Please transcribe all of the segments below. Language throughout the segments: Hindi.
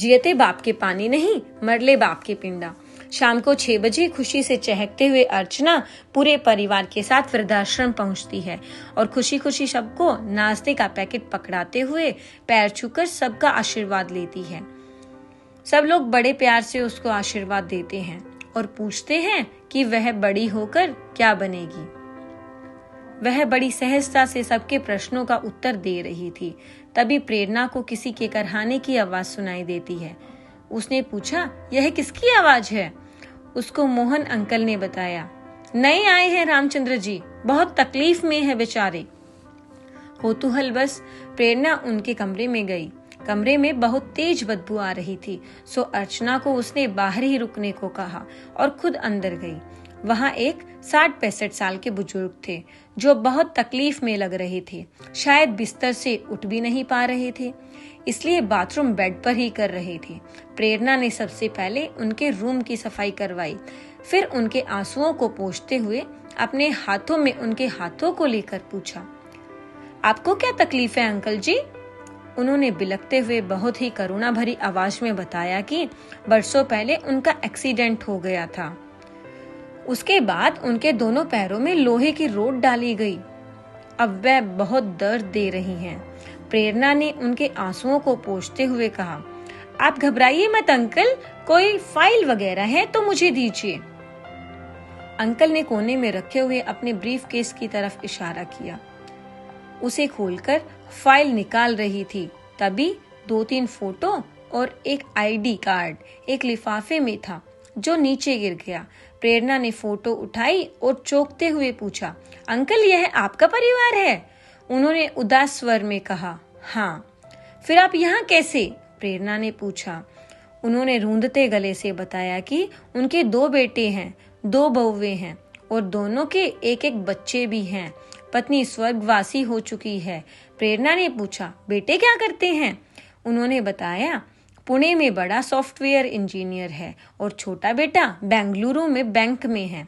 जियते बाप के पानी नहीं, मरले बाप के पिंडा। शाम को 6 बजे खुशी से चहकते हुए अर्चना पूरे परिवार के साथ वृद्धाश्रम पहुंचती है और खुशी खुशी सबको नाश्ते का पैकेट पकड़ाते हुए पैर छूकर सबका आशीर्वाद लेती है। सब लोग बड़े प्यार से उसको आशीर्वाद देते हैं और पूछते हैं कि वह बड़ी होकर क्या बनेगी। वह बड़ी सहजता से सबके प्रश्नों का उत्तर दे रही थी। तभी प्रेरणा को किसी के करहाने की आवाज सुनाई देती है। उसने पूछा, यह किसकी आवाज है? उसको मोहन अंकल ने बताया, नए आए हैं रामचंद्र जी, बहुत तकलीफ में है बेचारे। कौतूहल बस प्रेरणा उनके कमरे में गई। कमरे में बहुत तेज बदबू आ रही थी, सो अर्चना को उसने बाहर ही रुकने को कहा और खुद अंदर गई। वहाँ एक 60-65 साल के बुजुर्ग थे जो बहुत तकलीफ में लग रहे थे। शायद बिस्तर से उठ भी नहीं पा रहे थे, इसलिए बाथरूम बेड पर ही कर रहे थे। प्रेरणा ने सबसे पहले उनके रूम की सफाई करवाई, फिर उनके आंसुओं को पोंछते हुए अपने हाथों में उनके हाथों को लेकर पूछा, आपको क्या तकलीफ है अंकल जी? उन्होंने बिलखते हुए बहुत ही करुणा भरी आवाज में बताया कि बरसों पहले उनका एक्सीडेंट हो गया था। उसके बाद उनके दोनों पैरों में लोहे की रोड डाली गई। अब वह बहुत दर्द दे रही हैं। प्रेरणा ने उनके आंसुओं को पोंछते हुए कहा, आप घबराइए मत अंकल, कोई फाइल वगैरह है तो मुझे दीजिए। अंकल ने कोने में रखे हुए अपने ब्रीफ केस की तरफ इशारा किया। उसे खोलकर फाइल निकाल रही थी, तभी 2-3 फोटो और एक आईडी कार्ड एक लिफाफे में था जो नीचे गिर गया। प्रेरणा ने फोटो उठाई और चौंकते हुए पूछा, अंकल यह आपका परिवार है? उन्होंने उदास स्वर में कहा, हाँ। फिर आप यहाँ कैसे? प्रेरणा ने पूछा। उन्होंने रूंधते गले से बताया कि उनके 2 बेटे हैं, 2 बहुएं हैं और दोनों के एक बच्चे भी हैं। पत्नी स्वर्गवासी हो चुकी है। प्रेरणा ने पूछा, बेटे क्या करते हैं? उन्होंने बताया, पुणे में बड़ा सॉफ्टवेयर इंजीनियर है और छोटा बेटा बेंगलुरु में बैंक में है।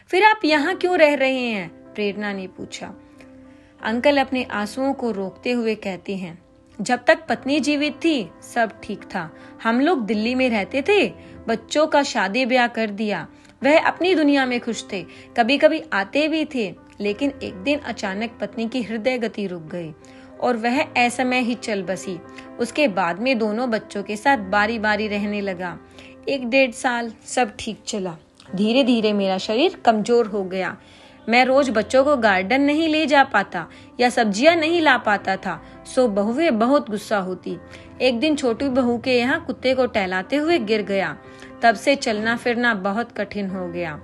फिर आप यहाँ क्यों रह रहे हैं? प्रेरणा ने पूछा। अंकल अपने आंसुओं को रोकते हुए कहते हैं, जब तक पत्नी जीवित थी सब ठीक था। हम लोग दिल्ली में रहते थे, बच्चों का शादी ब्याह कर दिया। वह अपनी दुनिया में खुश थे, कभी कभी आते भी थे, लेकिन एक दिन अचानक पत्नी की हृदय गति रुक गई और वह असमय ही चल बसी। उसके बाद में दोनों बच्चों के साथ बारी बारी रहने लगा। 1-1.5 साल सब ठीक चला। धीरे धीरे मेरा शरीर कमजोर हो गया। मैं रोज बच्चों को गार्डन नहीं ले जा पाता या सब्जियां नहीं ला पाता था, सो बहुएं बहुत गुस्सा होती। एक दिन छोटी बहू के यहाँ कुत्ते को टहलाते हुए गिर गया। तब से चलना फिरना बहुत कठिन हो गया।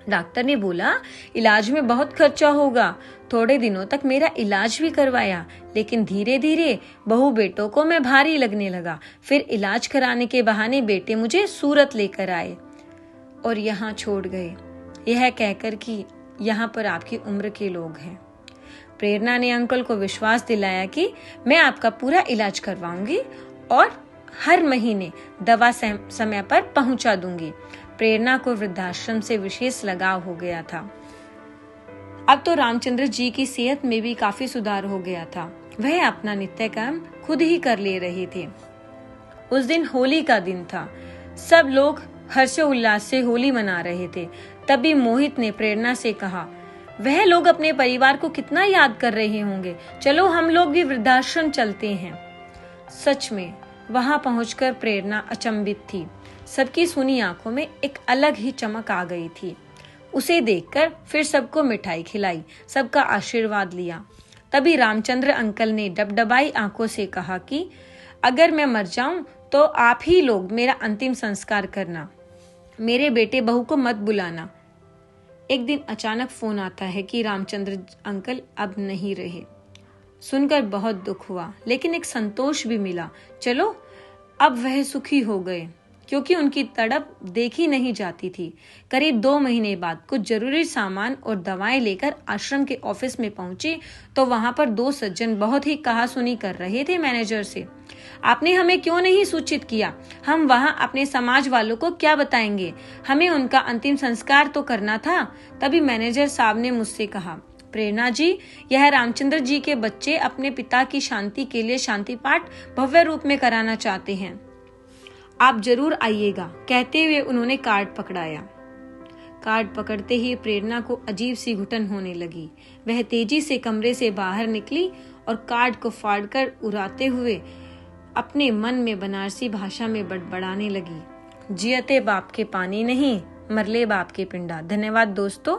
डॉक्टर ने बोला इलाज में बहुत खर्चा होगा। थोड़े दिनों तक मेरा इलाज भी करवाया, लेकिन धीरे धीरे बहू बेटों को मैं भारी लगने लगा। फिर इलाज कराने के बहाने बेटे मुझे सूरत लेकर आए और यहाँ छोड़ गए, यह कहकर कि यहाँ पर आपकी उम्र के लोग हैं। प्रेरणा ने अंकल को विश्वास दिलाया कि मैं आपका पूरा इलाज करवाऊंगी और हर महीने दवा समय पर पहुंचा दूंगी। प्रेरणा को वृद्धाश्रम से विशेष लगाव हो गया था। अब तो रामचंद्र जी की सेहत में भी काफी सुधार हो गया था। वह अपना नित्य काम खुद ही कर ले रहे थे। उस दिन होली का दिन था। सब लोग हर्षोल्लास से होली मना रहे थे। तभी मोहित ने प्रेरणा से कहा, वह लोग अपने परिवार को कितना याद कर रहे होंगे, चलो हम लोग भी वृद्धाश्रम चलते हैं। सच में वहां पहुंचकर प्रेरणा अचंभित थी। सबकी सुनी आंखों में एक अलग ही चमक आ गई थी। उसे देखकर फिर सबको मिठाई खिलाई, सबका आशीर्वाद लिया। तभी रामचंद्र अंकल ने डबडबाई आंखों से कहा कि अगर मैं मर जाऊं तो आप ही लोग मेरा अंतिम संस्कार करना, मेरे बेटे बहू को मत बुलाना। एक दिन अचानक फोन आता है कि रामचंद्र अंकल अब नहीं रहे। सुनकर बहुत दुख हुआ, लेकिन एक संतोष भी मिला। चलो अब वह सुखी हो गए, क्योंकि उनकी तड़प देखी नहीं जाती थी। करीब 2 महीने बाद कुछ जरूरी सामान और दवाएं लेकर आश्रम के ऑफिस में पहुंचे तो वहां पर 2 सज्जन बहुत ही कहासुनी कर रहे थे मैनेजर से। आपने हमें क्यों नहीं सूचित किया? हम वहां अपने समाज वालों को क्या बताएंगे? हमें उनका अंतिम संस्कार तो करना था। तभी मैनेजर साहब ने मुझसे कहा, प्रेरणा जी, यह रामचंद्र जी के बच्चे अपने पिता की शांति के लिए शांति पाठ भव्य रूप में कराना चाहते हैं। आप जरूर आइएगा, कहते हुए उन्होंने कार्ड पकड़ाया। कार्ड पकड़ते ही प्रेरणा को अजीब सी घुटन होने लगी। वह तेजी से कमरे से बाहर निकली और कार्ड को फाड़कर उड़ाते हुए अपने मन में बनारसी भाषा में बड़बड़ाने लगी, जियते बाप के पानी नहीं, मरले बाप के पिंडा। धन्यवाद दोस्तों।